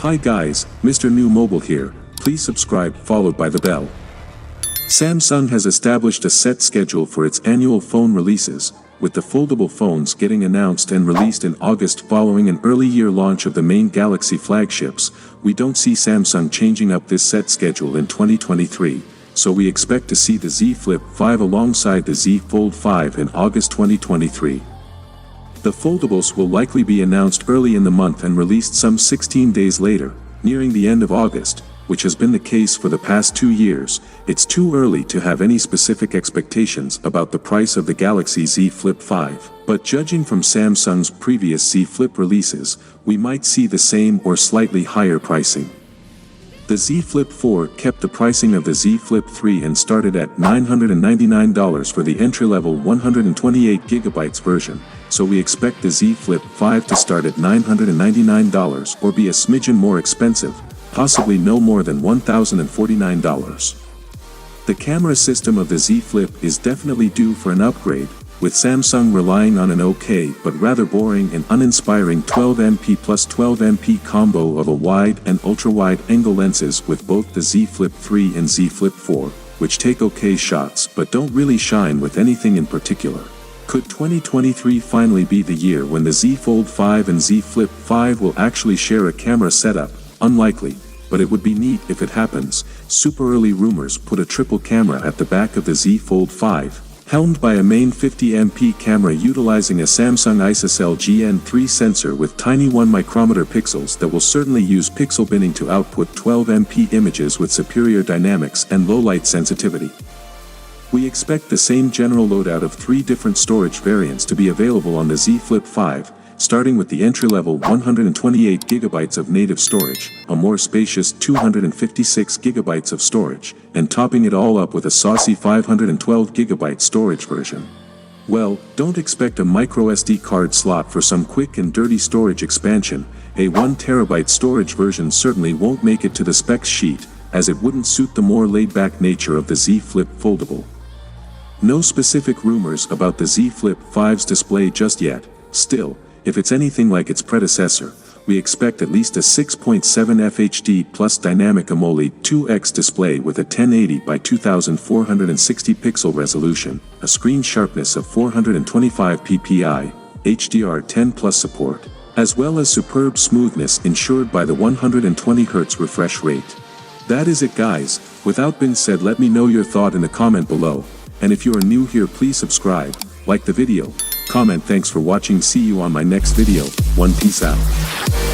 Hi guys, Mrnewmobile here, please subscribe followed by the bell. Samsung has established a set schedule for its annual phone releases, with the foldable phones getting announced and released in August following an early year launch of the main Galaxy flagships. We don't see Samsung changing up this set schedule in 2023, so we expect to see the Z Flip 5 alongside the Z Fold 5 in August 2023. The foldables will likely be announced early in the month and released some 16 days later, nearing the end of August, which has been the case for the past 2 years. It's too early to have any specific expectations about the price of the Galaxy Z Flip 5, but judging from Samsung's previous Z Flip releases, we might see the same or slightly higher pricing. The Z Flip 4 kept the pricing of the Z Flip 3 and started at $999 for the entry-level 128GB version, so we expect the Z Flip 5 to start at $999 or be a smidgen more expensive, possibly no more than $1,049. The camera system of the Z Flip is definitely due for an upgrade, with Samsung relying on an okay but rather boring and uninspiring 12MP plus 12MP combo of a wide and ultra-wide angle lenses with both the Z Flip 3 and Z Flip 4, which take okay shots but don't really shine with anything in particular. Could 2023 finally be the year when the Z Fold 5 and Z Flip 5 will actually share a camera setup? Unlikely, but it would be neat if it happens. Super early rumors put a triple camera at the back of the Z Fold 5, helmed by a main 50MP camera utilizing a Samsung ISOCELL GN3 sensor with tiny 1 micrometer pixels that will certainly use pixel binning to output 12MP images with superior dynamics and low light sensitivity. We expect the same general loadout of 3 different storage variants to be available on the Z Flip 5, starting with the entry-level 128GB of native storage, a more spacious 256GB of storage, and topping it all up with a saucy 512GB storage version. Well, don't expect a microSD card slot for some quick and dirty storage expansion. A 1TB storage version certainly won't make it to the specs sheet, as it wouldn't suit the more laid-back nature of the Z Flip foldable. No specific rumors about the Z Flip 5's display just yet. Still, if it's anything like its predecessor, we expect at least a 6.7 FHD plus dynamic AMOLED 2X display with a 1080 by 2460 pixel resolution, a screen sharpness of 425 ppi, HDR10 plus support, as well as superb smoothness ensured by the 120Hz refresh rate. That is it guys. Without being said, let me know your thought in the comment below, and if you are new here, please subscribe, like the video, comment. Thanks for watching. See you on my next video. Peace out.